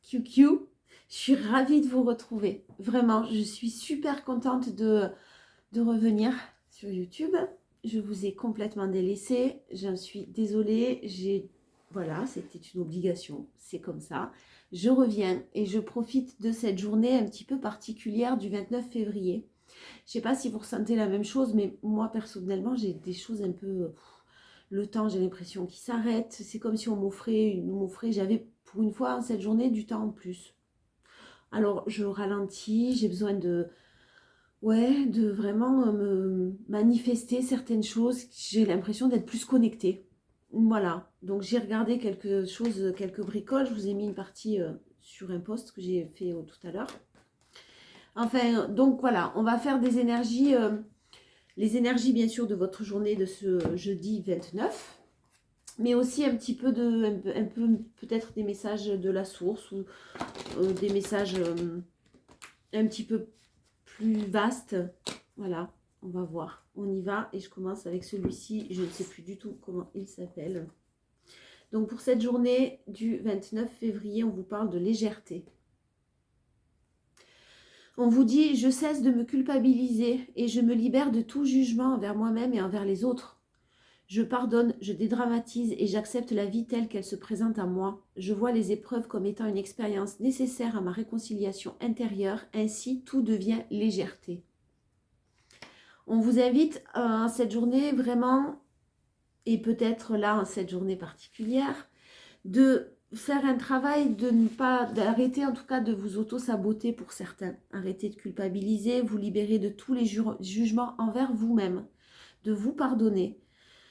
QQ. Je suis ravie de vous retrouver. Vraiment, je suis super contente de revenir sur YouTube. Je vous ai complètement délaissé. J'en suis désolée. Voilà, c'était une obligation. C'est comme ça. Je reviens et je profite de cette journée un petit peu particulière du 29 février. Je ne sais pas si vous ressentez la même chose, mais moi, personnellement, j'ai des choses un peu... Le temps, j'ai l'impression qu'il s'arrête. C'est comme si on m'offrait, j'avais pour une fois cette journée du temps en plus. Alors, je ralentis, j'ai besoin de vraiment me manifester certaines choses. J'ai l'impression d'être plus connectée. Voilà. Donc, j'ai regardé quelque chose, quelques bricoles. Je vous ai mis une partie sur un post que j'ai fait tout à l'heure. Enfin, donc voilà, on va faire des énergies, les énergies bien sûr de votre journée de ce jeudi 29. Mais aussi un petit peu un peu peut-être des messages de la source ou des messages un petit peu plus vastes. Voilà, on va voir. On y va et je commence avec celui-ci. Je ne sais plus du tout comment il s'appelle. Donc pour cette journée du 29 février, on vous parle de légèreté. On vous dit, je cesse de me culpabiliser et je me libère de tout jugement envers moi-même et envers les autres. Je pardonne, je dédramatise et j'accepte la vie telle qu'elle se présente à moi. Je vois les épreuves comme étant une expérience nécessaire à ma réconciliation intérieure. Ainsi, tout devient légèreté. On vous invite à cette journée vraiment, et peut-être là, en cette journée particulière, de faire un travail d'arrêter en tout cas de vous auto-saboter pour certains. Arrêtez de culpabiliser, vous libérer de tous les jugements envers vous-même, de vous pardonner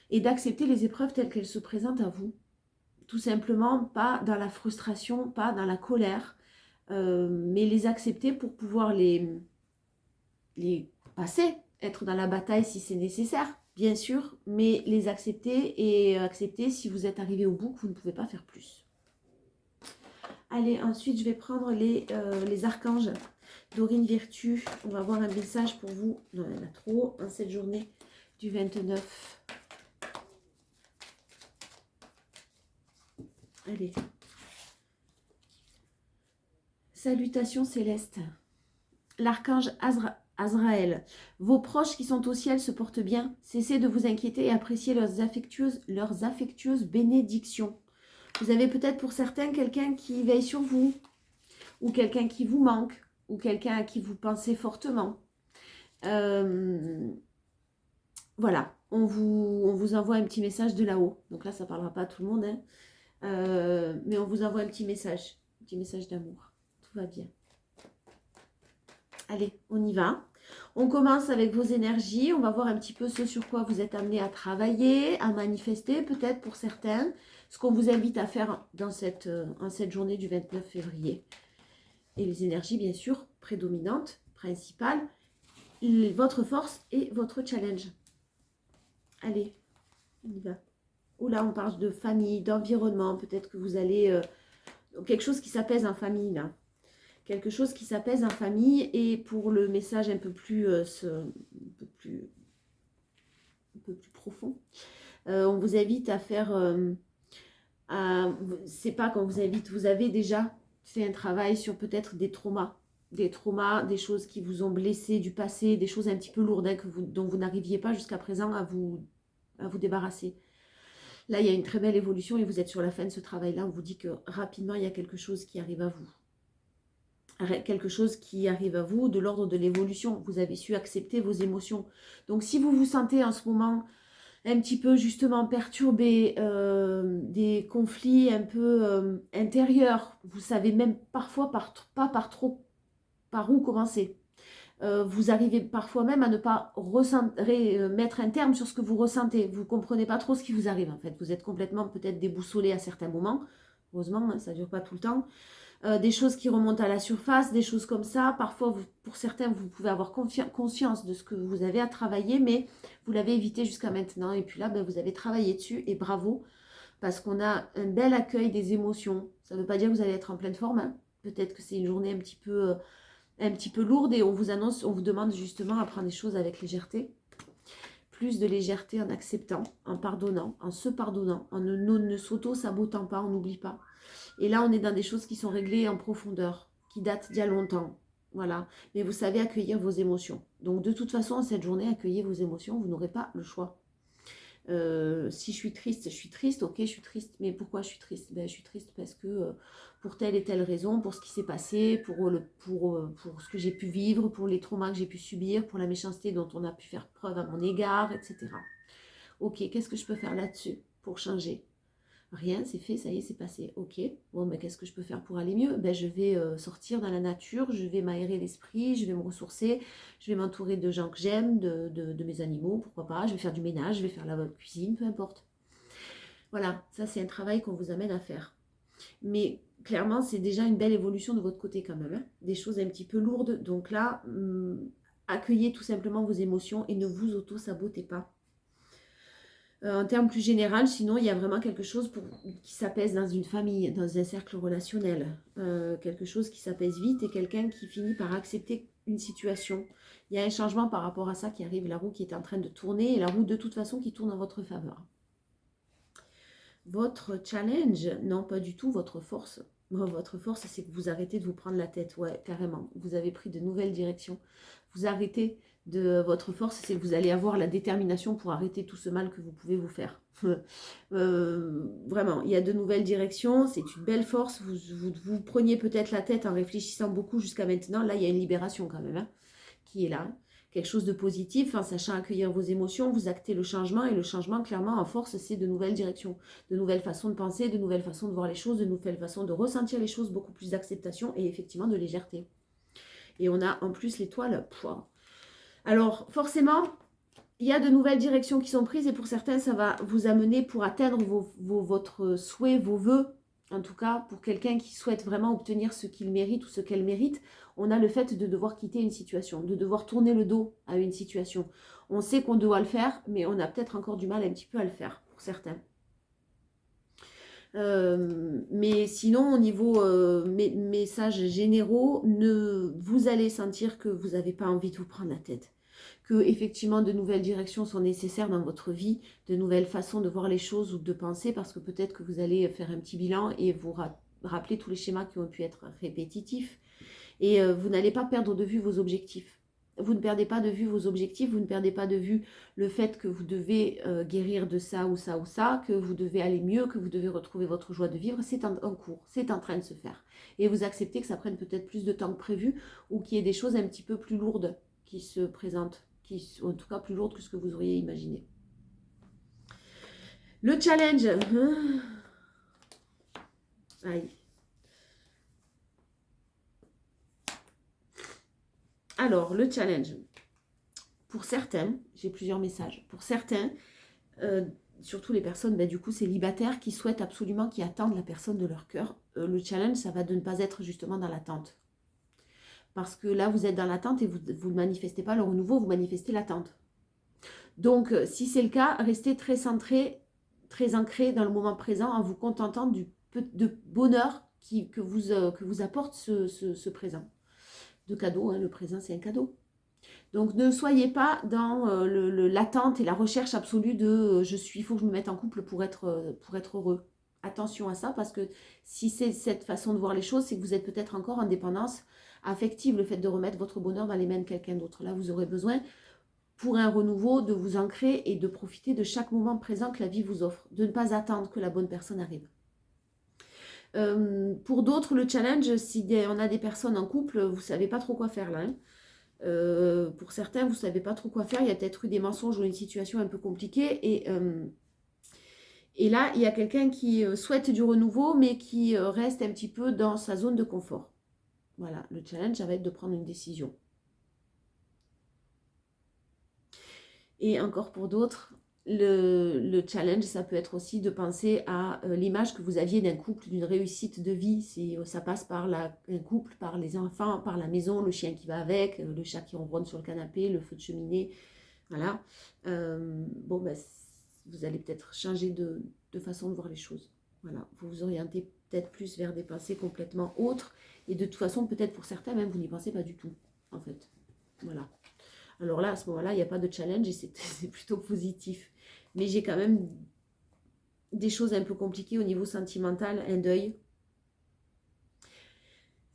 et d'accepter les épreuves telles qu'elles se présentent à vous. Tout simplement, pas dans la frustration, pas dans la colère, mais les accepter pour pouvoir les passer, être dans la bataille si c'est nécessaire, bien sûr, mais les accepter et accepter si vous êtes arrivé au bout que vous ne pouvez pas faire plus. Allez, ensuite, je vais prendre les archanges. Dorine Virtue, on va voir un message pour vous. Non, il y en a trop, en cette journée du 29. Allez. Salutations célestes. L'archange Azraël. Vos proches qui sont au ciel se portent bien. Cessez de vous inquiéter et appréciez leurs affectueuses bénédictions. Vous avez peut-être pour certains quelqu'un qui veille sur vous, ou quelqu'un qui vous manque, ou quelqu'un à qui vous pensez fortement. Voilà, on vous envoie un petit message de là-haut. Donc là, ça ne parlera pas à tout le monde, hein. Mais on vous envoie un petit message d'amour. Tout va bien. Allez, on y va. On commence avec vos énergies. On va voir un petit peu ce sur quoi vous êtes amené à travailler, à manifester peut-être pour certains. Ce qu'on vous invite à faire en cette journée du 29 février. Et les énergies, bien sûr, prédominantes, principales, votre force et votre challenge. Allez, on y va. Là, on parle de famille, d'environnement. Peut-être que vous allez... quelque chose qui s'apaise en famille, là. Quelque chose qui s'apaise en famille. Et pour le message un peu plus profond, on vous invite à faire... c'est pas qu'on vous invite, vous avez déjà fait un travail sur peut-être des traumas, des choses qui vous ont blessé du passé, des choses un petit peu lourdes, hein, dont vous n'arriviez pas jusqu'à présent à vous débarrasser. Là, il y a une très belle évolution et vous êtes sur la fin de ce travail-là. On vous dit que rapidement, il y a quelque chose qui arrive à vous. Quelque chose qui arrive à vous de l'ordre de l'évolution. Vous avez su accepter vos émotions. Donc, si vous vous sentez en ce moment un petit peu justement perturbé, des conflits un peu intérieurs, vous savez même parfois pas par où commencer. Vous arrivez parfois même à ne pas mettre un terme sur ce que vous ressentez. Vous ne comprenez pas trop ce qui vous arrive en fait. Vous êtes complètement peut-être déboussolé à certains moments. Heureusement, ça ne dure pas tout le temps. Des choses qui remontent à la surface, des choses comme ça. Parfois, pour certains, vous pouvez avoir conscience de ce que vous avez à travailler, mais vous l'avez évité jusqu'à maintenant. Et puis là, vous avez travaillé dessus et bravo, parce qu'on a un bel accueil des émotions. Ça ne veut pas dire que vous allez être en pleine forme, hein. Peut-être que c'est une journée un petit peu lourde et on vous demande justement à prendre les choses avec légèreté. Plus de légèreté en acceptant, en pardonnant, en se pardonnant, en ne s'auto-sabotant pas, on n'oublie pas. Et là, on est dans des choses qui sont réglées en profondeur, qui datent d'il y a longtemps. Voilà. Mais vous savez accueillir vos émotions. Donc, de toute façon, cette journée, accueillez vos émotions. Vous n'aurez pas le choix. Si je suis triste, ok, je suis triste. Mais pourquoi je suis triste? Ben, je suis triste parce que pour telle et telle raison, pour ce qui s'est passé, pour ce que j'ai pu vivre, pour les traumas que j'ai pu subir, pour la méchanceté dont on a pu faire preuve à mon égard, etc. Ok, qu'est-ce que je peux faire là-dessus pour changer? Rien, c'est fait, ça y est, c'est passé. Ok, bon, mais qu'est-ce que je peux faire pour aller mieux? Ben, je vais sortir dans la nature, je vais m'aérer l'esprit, je vais me ressourcer, je vais m'entourer de gens que j'aime, de mes animaux, pourquoi pas, je vais faire du ménage, je vais faire la cuisine, peu importe. Voilà, ça c'est un travail qu'on vous amène à faire. Mais clairement, c'est déjà une belle évolution de votre côté quand même, hein. Des choses un petit peu lourdes, donc là, accueillez tout simplement vos émotions et ne vous auto-sabotez pas. En termes plus général, sinon, il y a vraiment quelque chose qui s'apaise dans une famille, dans un cercle relationnel. Quelque chose qui s'apaise vite et quelqu'un qui finit par accepter une situation. Il y a un changement par rapport à ça qui arrive, la roue qui est en train de tourner et la roue de toute façon qui tourne en votre faveur. Votre challenge, non pas du tout, votre force. Votre force, c'est que vous arrêtez de vous prendre la tête, ouais, carrément. Vous avez pris de nouvelles directions. Vous arrêtez de votre force, c'est que vous allez avoir la détermination pour arrêter tout ce mal que vous pouvez vous faire. Vraiment, il y a de nouvelles directions, c'est une belle force. Vous preniez peut-être la tête en réfléchissant beaucoup jusqu'à maintenant. Là, il y a une libération quand même, hein, qui est là. Quelque chose de positif, en sachant accueillir vos émotions, vous actez le changement, et le changement, clairement, en force, c'est de nouvelles directions, de nouvelles façons de penser, de nouvelles façons de voir les choses, de nouvelles façons de ressentir les choses, beaucoup plus d'acceptation et effectivement de légèreté. Et on a en plus l'étoile. Alors, forcément, il y a de nouvelles directions qui sont prises et pour certains, ça va vous amener pour atteindre votre souhait, vos vœux. En tout cas, pour quelqu'un qui souhaite vraiment obtenir ce qu'il mérite ou ce qu'elle mérite, on a le fait de devoir quitter une situation, de devoir tourner le dos à une situation. On sait qu'on doit le faire, mais on a peut-être encore du mal un petit peu à le faire, pour certains. Mais sinon, au niveau messages généraux, vous allez sentir que vous n'avez pas envie de vous prendre la tête. Que effectivement de nouvelles directions sont nécessaires dans votre vie, de nouvelles façons de voir les choses ou de penser, parce que peut-être que vous allez faire un petit bilan et vous rappeler tous les schémas qui ont pu être répétitifs. Et vous n'allez pas perdre de vue vos objectifs. Vous ne perdez pas de vue vos objectifs, vous ne perdez pas de vue le fait que vous devez guérir de ça ou ça ou ça, que vous devez aller mieux, que vous devez retrouver votre joie de vivre. C'est en cours, c'est en train de se faire. Et vous acceptez que ça prenne peut-être plus de temps que prévu ou qu'il y ait des choses un petit peu plus lourdes qui se présentent, en tout cas plus lourdes que ce que vous auriez imaginé. Le challenge. Aïe. Alors, le challenge. Pour certains, j'ai plusieurs messages. Pour certains, surtout les personnes du coup célibataires qui souhaitent absolument, qui attendent la personne de leur cœur, le challenge, ça va de ne pas être justement dans l'attente. Parce que là, vous êtes dans l'attente et vous ne manifestez pas le renouveau, vous manifestez l'attente. Donc, si c'est le cas, restez très centré, très ancré dans le moment présent en vous contentant de bonheur que vous apporte ce présent. De cadeau, hein, le présent, c'est un cadeau. Donc, ne soyez pas dans l'attente et la recherche absolue de il faut que je me mette en couple pour être heureux. Attention à ça, parce que si c'est cette façon de voir les choses, c'est que vous êtes peut-être encore en dépendance affective, le fait de remettre votre bonheur dans les mains de quelqu'un d'autre. Là, vous aurez besoin, pour un renouveau, de vous ancrer et de profiter de chaque moment présent que la vie vous offre, de ne pas attendre que la bonne personne arrive. Pour d'autres, le challenge, si on a des personnes en couple, vous ne savez pas trop quoi faire là, hein. Pour certains, vous ne savez pas trop quoi faire. Il y a peut-être eu des mensonges ou une situation un peu compliquée. Et là, il y a quelqu'un qui souhaite du renouveau, mais qui reste un petit peu dans sa zone de confort. Voilà, le challenge, ça va être de prendre une décision. Et encore pour d'autres, le challenge, ça peut être aussi de penser à l'image que vous aviez d'un couple, d'une réussite de vie. Ça passe par un couple, par les enfants, par la maison, le chien qui va avec, le chat qui ronronne sur le canapé, le feu de cheminée. Voilà. Vous allez peut-être changer de façon de voir les choses. Voilà. Vous vous orientez peut-être plus vers des pensées complètement autres. Et de toute façon, peut-être pour certains, même, vous n'y pensez pas du tout, en fait. Voilà. Alors là, à ce moment-là, il n'y a pas de challenge et c'est plutôt positif. Mais j'ai quand même des choses un peu compliquées au niveau sentimental, un deuil.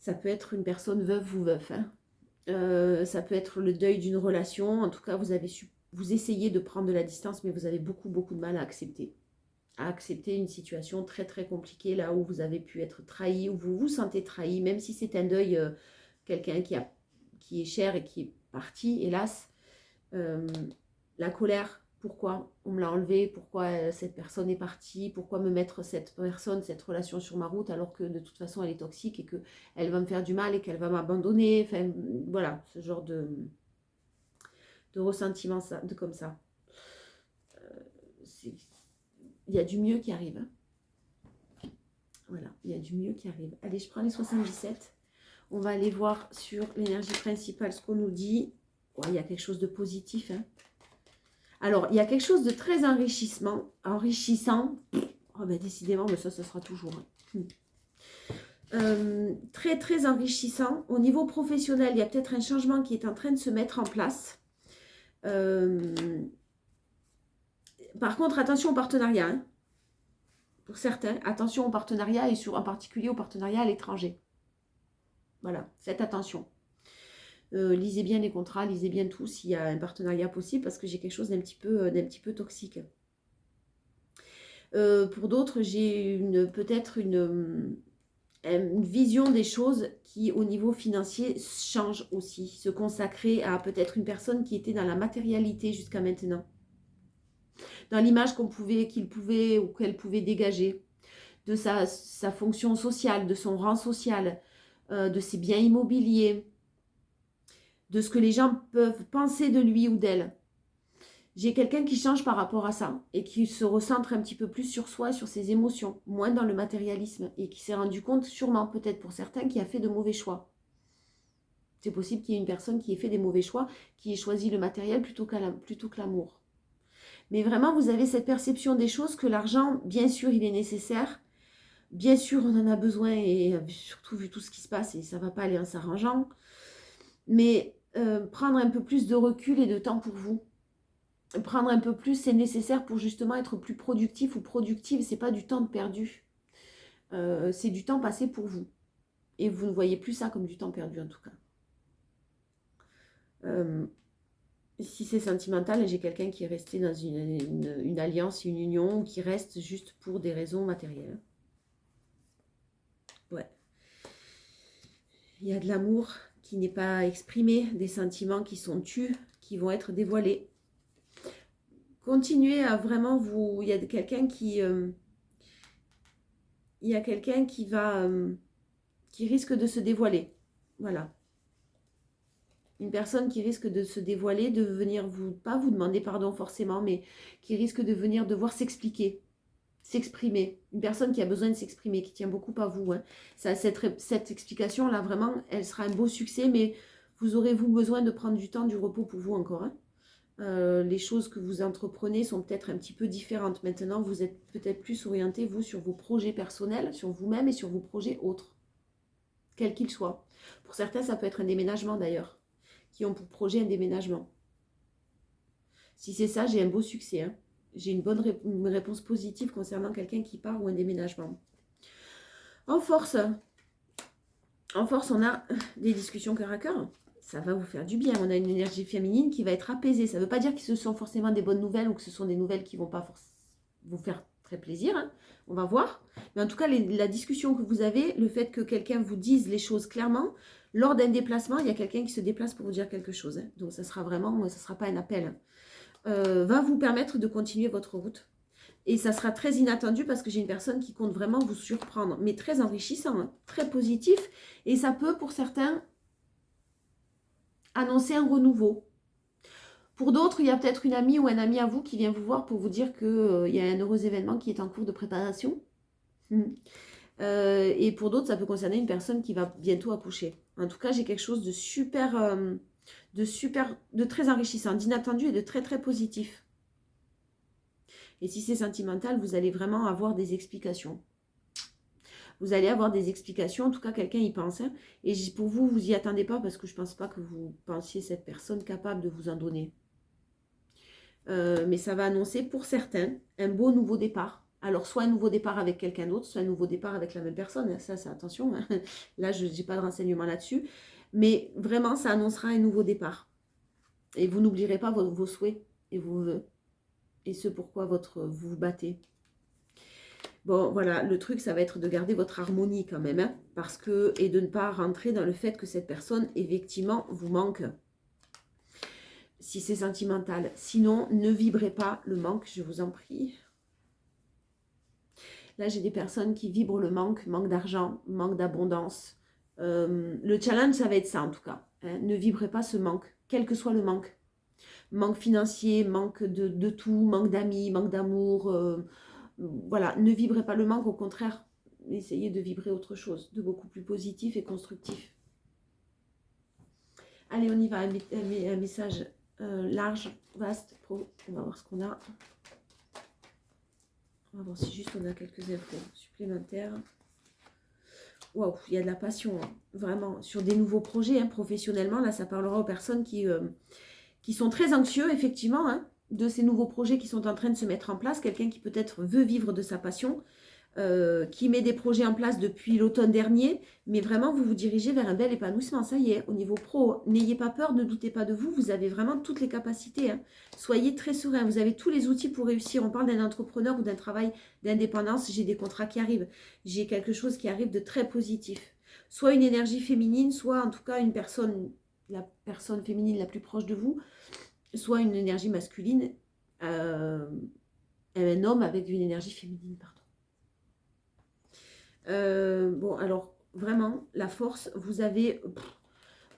Ça peut être une personne veuve ou veuf. Hein. Ça peut être le deuil d'une relation. En tout cas, vous essayez de prendre de la distance, mais vous avez beaucoup, beaucoup de mal à accepter. À accepter une situation très, très compliquée, là où vous avez pu être trahi, où vous vous sentez trahi, même si c'est un deuil, quelqu'un qui est cher et qui est parti, hélas. La colère, pourquoi on me l'a enlevé, pourquoi cette personne est partie, pourquoi me mettre cette personne, cette relation sur ma route alors que de toute façon elle est toxique et qu'elle va me faire du mal et qu'elle va m'abandonner. Enfin voilà, ce genre de ressentiment comme ça. Il y a du mieux qui arrive. Hein. Voilà, il y a du mieux qui arrive. Allez, je prends les 77. On va aller voir sur l'énergie principale ce qu'on nous dit. Oh, il y a quelque chose de positif. Hein. Alors, il y a quelque chose de très enrichissant. Oh, ben, décidément, mais ça sera toujours. Très, très enrichissant. Au niveau professionnel, il y a peut-être un changement qui est en train de se mettre en place. Par contre, attention au partenariat. Hein. Pour certains, attention au partenariat et en particulier au partenariat à l'étranger. Voilà, faites attention. Lisez bien les contrats, lisez bien tout s'il y a un partenariat possible parce que j'ai quelque chose d'un petit peu toxique. Pour d'autres, j'ai peut-être une vision des choses qui, au niveau financier, change aussi. Se consacrer à peut-être une personne qui était dans la matérialité jusqu'à maintenant. Dans l'image qu'il pouvait ou qu'elle pouvait dégager. De sa fonction sociale, de son rang social, de ses biens immobiliers, de ce que les gens peuvent penser de lui ou d'elle. J'ai quelqu'un qui change par rapport à ça et qui se recentre un petit peu plus sur soi, sur ses émotions, moins dans le matérialisme et qui s'est rendu compte, sûrement peut-être pour certains, qui a fait de mauvais choix. C'est possible qu'il y ait une personne qui ait fait des mauvais choix, qui ait choisi le matériel plutôt que l'amour. Mais vraiment, vous avez cette perception des choses que l'argent, bien sûr, il est nécessaire. Bien sûr, on en a besoin et surtout vu tout ce qui se passe et ça ne va pas aller en s'arrangeant. Mais prendre un peu plus de recul et de temps pour vous. Prendre un peu plus, c'est nécessaire pour justement être plus productif ou productive. C'est pas du temps perdu. C'est du temps passé pour vous. Et vous ne voyez plus ça comme du temps perdu en tout cas. Si c'est sentimental, j'ai quelqu'un qui est resté dans une alliance, une union, ou qui reste juste pour des raisons matérielles. Ouais. Il y a de l'amour qui n'est pas exprimé, des sentiments qui sont tus, qui vont être dévoilés. Continuez à vraiment vous... Il y a quelqu'un qui... il y a quelqu'un qui va... qui risque de se dévoiler. Voilà. Une personne qui risque de se dévoiler, de venir pas vous demander pardon forcément, mais qui risque de venir devoir s'expliquer. S'exprimer. Une personne qui a besoin de s'exprimer, qui tient beaucoup à vous. Hein. Cette explication-là, vraiment, elle sera un beau succès, mais vous aurez-vous besoin de prendre du temps, du repos pour vous encore. Hein. Les choses que vous entreprenez sont peut-être un petit peu différentes. Maintenant, vous êtes peut-être plus orienté, vous, sur vos projets personnels, sur vous-même et sur vos projets autres, quels qu'ils soient. Pour certains, ça peut être un déménagement d'ailleurs, qui ont pour projet un déménagement. Si c'est ça, j'ai un beau succès. Hein. J'ai une réponse positive concernant quelqu'un qui part ou un déménagement. En force, on a des discussions cœur à cœur. Ça va vous faire du bien. On a une énergie féminine qui va être apaisée. Ça ne veut pas dire que ce sont forcément des bonnes nouvelles ou que ce sont des nouvelles qui ne vont pas vous faire très plaisir. Hein. On va voir. Mais en tout cas, la discussion que vous avez, le fait que quelqu'un vous dise les choses clairement, lors d'un déplacement, il y a quelqu'un qui se déplace pour vous dire quelque chose. Hein. Donc, ça sera pas un appel. Va vous permettre de continuer votre route. Et ça sera très inattendu parce que j'ai une personne qui compte vraiment vous surprendre, mais très enrichissant, hein, très positif. Et ça peut, pour certains, annoncer un renouveau. Pour d'autres, il y a peut-être une amie ou un ami à vous qui vient vous voir pour vous dire qu'il y a un heureux événement qui est en cours de préparation. Et pour d'autres, ça peut concerner une personne qui va bientôt accoucher. En tout cas, j'ai quelque chose de super... de très enrichissant, d'inattendu et de très très positif. Et si c'est sentimental, vous allez vraiment avoir des explications. Vous allez avoir des explications, en tout cas quelqu'un y pense. Hein. Et pour vous, vous y attendez pas parce que je ne pense pas que vous pensiez cette personne capable de vous en donner. Mais ça va annoncer pour certains un beau nouveau départ. Alors, soit un nouveau départ avec quelqu'un d'autre, soit un nouveau départ avec la même personne. Ça, c'est attention. Hein. Là, je n'ai pas de renseignements là-dessus. Mais vraiment, ça annoncera un nouveau départ. Et vous n'oublierez pas vos souhaits et vos vœux. Et ce pourquoi vous vous battez. Bon, voilà, le truc, ça va être de garder votre harmonie quand même. Hein, parce que, et de ne pas rentrer dans le fait que cette personne, effectivement, vous manque. Si c'est sentimental. Sinon, ne vibrez pas le manque, je vous en prie. Là, j'ai des personnes qui vibrent le manque d'argent, manque d'abondance. Le challenge, ça va être ça en tout cas. Hein. Ne vibrez pas ce manque, quel que soit le manque. Manque financier, manque de tout, manque d'amis, manque d'amour. Voilà, ne vibrez pas le manque, au contraire, essayez de vibrer autre chose, de beaucoup plus positif et constructif. Allez, on y va, un message large, vaste, pro. On va voir ce qu'on a. On va voir si juste on a quelques infos supplémentaires. Waouh, il y a de la passion, hein, vraiment, sur des nouveaux projets, hein, professionnellement. Là, ça parlera aux personnes qui sont très anxieux, effectivement, hein, de ces nouveaux projets qui sont en train de se mettre en place. Quelqu'un qui peut-être veut vivre de sa passion, qui met des projets en place depuis l'automne dernier, mais vraiment, vous vous dirigez vers un bel épanouissement. Ça y est, au niveau pro, n'ayez pas peur, ne doutez pas de vous. Vous avez vraiment toutes les capacités. Hein. Soyez très serein. Vous avez tous les outils pour réussir. On parle d'un entrepreneur ou d'un travail d'indépendance. J'ai des contrats qui arrivent. J'ai quelque chose qui arrive de très positif. Soit une énergie féminine, soit en tout cas une personne, la personne féminine la plus proche de vous, soit une énergie masculine, un homme avec une énergie féminine, pardon. Bon, alors, vraiment, la force, vous êtes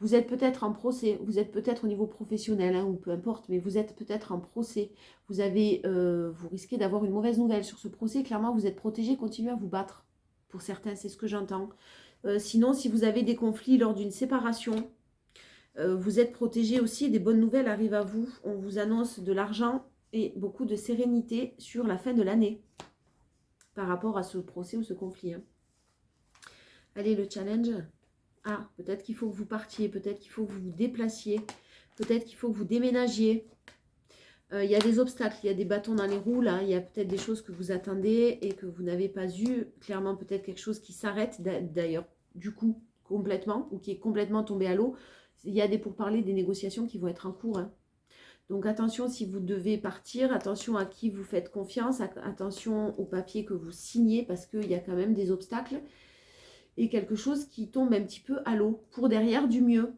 peut-être en procès, vous êtes peut-être au niveau professionnel, hein, ou peu importe, mais vous êtes peut-être en procès. Vous risquez d'avoir une mauvaise nouvelle sur ce procès. Clairement, vous êtes protégé, continuez à vous battre. Pour certains, c'est ce que j'entends. Sinon, si vous avez des conflits lors d'une séparation, vous êtes protégé aussi, des bonnes nouvelles arrivent à vous. On vous annonce de l'argent et beaucoup de sérénité sur la fin de l'année par rapport à ce procès ou ce conflit. Hein. Allez, le challenge. Ah, peut-être qu'il faut que vous partiez, peut-être qu'il faut que vous vous déplaciez, peut-être qu'il faut que vous déménagiez. Il y a des obstacles, il y a des bâtons dans les roues, là. Il y a peut-être des choses que vous attendez et que vous n'avez pas eu. Clairement, peut-être quelque chose qui s'arrête, d'ailleurs, du coup, complètement, ou qui est complètement tombé à l'eau. Il y a des pourparlers, des négociations qui vont être en cours. Hein. Donc attention si vous devez partir, attention à qui vous faites confiance, attention aux papiers que vous signez parce qu'il y a quand même des obstacles et quelque chose qui tombe un petit peu à l'eau pour derrière du mieux.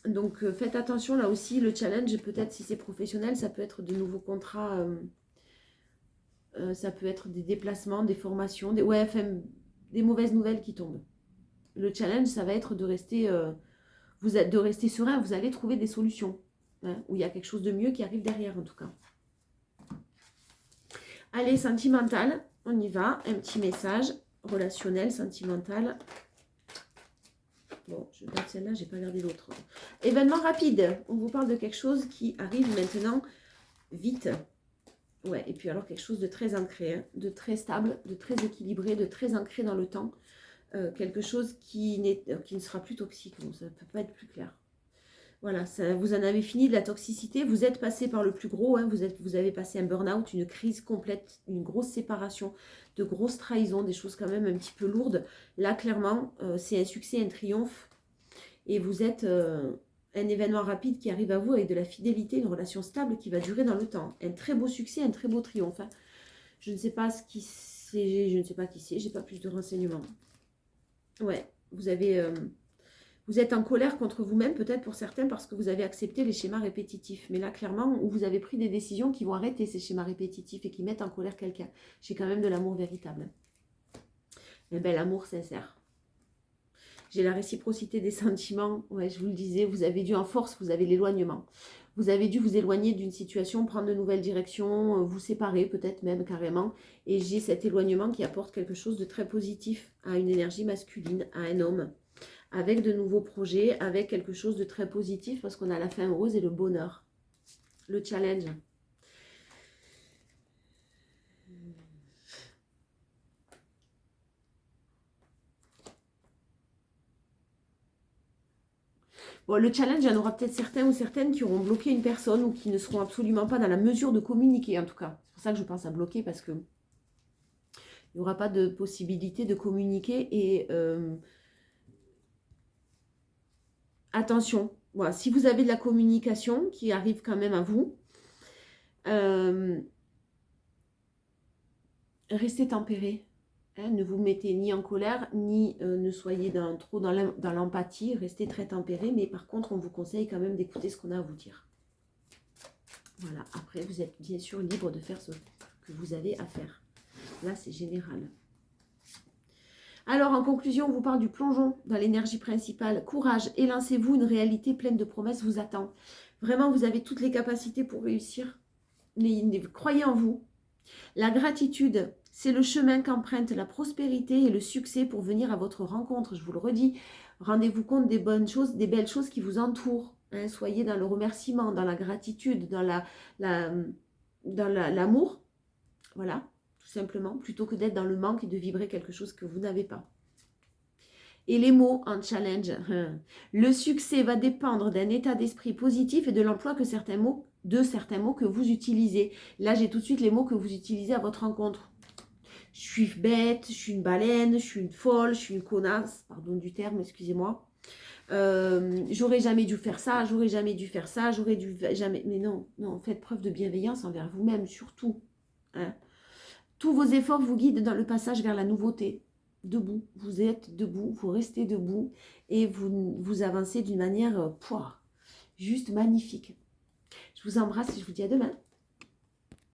Donc faites attention là aussi, le challenge, peut-être si c'est professionnel, ça peut être de nouveaux contrats, ça peut être des déplacements, des formations, des mauvaises nouvelles qui tombent. Le challenge, ça va être de rester, de rester serein, vous allez trouver des solutions. Hein, où il y a quelque chose de mieux qui arrive derrière en tout cas. Allez, sentimental, on y va. Un petit message relationnel, sentimental. Bon, je garde celle-là, j'ai pas gardé l'autre. Événement rapide, on vous parle de quelque chose qui arrive maintenant vite. Ouais, et puis alors quelque chose de très ancré, hein, de très stable, de très équilibré, de très ancré dans le temps. Quelque chose qui ne sera plus toxique, donc ça ne peut pas être plus clair. Voilà, ça, vous en avez fini de la toxicité, vous êtes passé par le plus gros, hein, vous avez passé un burn-out, une crise complète, une grosse séparation, de grosses trahisons, des choses quand même un petit peu lourdes. Là, clairement, c'est un succès, un triomphe. Et vous êtes un événement rapide qui arrive à vous avec de la fidélité, une relation stable qui va durer dans le temps. Un très beau succès, un très beau triomphe. Hein. Je ne sais pas ce qui c'est, je ne sais pas qui c'est, j'ai pas plus de renseignements. Ouais, vous êtes en colère contre vous-même, peut-être pour certains, parce que vous avez accepté les schémas répétitifs. Mais là, clairement, où vous avez pris des décisions qui vont arrêter ces schémas répétitifs et qui mettent en colère quelqu'un. J'ai quand même de l'amour véritable. Un bel amour sincère. J'ai la réciprocité des sentiments. Ouais, je vous le disais, vous avez dû en force, vous avez l'éloignement. Vous avez dû vous éloigner d'une situation, prendre de nouvelles directions, vous séparer peut-être même carrément. Et j'ai cet éloignement qui apporte quelque chose de très positif à une énergie masculine, à un homme. Avec de nouveaux projets, avec quelque chose de très positif, parce qu'on a la fin heureuse et le bonheur. Le challenge. Bon, le challenge, il y en aura peut-être certains ou certaines qui auront bloqué une personne ou qui ne seront absolument pas dans la mesure de communiquer, en tout cas. C'est pour ça que je pense à bloquer, parce que Il n'y aura pas de possibilité de communiquer. Et attention, voilà, si vous avez de la communication qui arrive quand même à vous, restez tempéré. Hein, ne vous mettez ni en colère, ni ne soyez trop dans l'empathie. Restez très tempéré, mais par contre, on vous conseille quand même d'écouter ce qu'on a à vous dire. Voilà, après, vous êtes bien sûr libre de faire ce que vous avez à faire. Là, c'est général. Alors, en conclusion, on vous parle du plongeon dans l'énergie principale. Courage, élancez-vous, une réalité pleine de promesses vous attend. Vraiment, vous avez toutes les capacités pour réussir. Croyez en vous. La gratitude, c'est le chemin qu'emprunte la prospérité et le succès pour venir à votre rencontre. Je vous le redis, rendez-vous compte des bonnes choses, des belles choses qui vous entourent. Hein, soyez dans le remerciement, dans la gratitude, dans l'amour. Voilà, tout simplement, plutôt que d'être dans le manque et de vibrer quelque chose que vous n'avez pas. Et les mots en challenge. Le succès va dépendre d'un état d'esprit positif et de l'emploi de certains mots que vous utilisez. Là, j'ai tout de suite les mots que vous utilisez à votre rencontre. Je suis bête, je suis une baleine, je suis une folle, je suis une connasse. Pardon du terme, excusez-moi. J'aurais jamais dû faire ça, j'aurais jamais dû faire ça, j'aurais dû jamais... Mais non, faites preuve de bienveillance envers vous-même, surtout. Hein. Tous vos efforts vous guident dans le passage vers la nouveauté. Debout, vous êtes debout, vous restez debout et vous avancez d'une manière juste magnifique. Je vous embrasse et je vous dis à demain.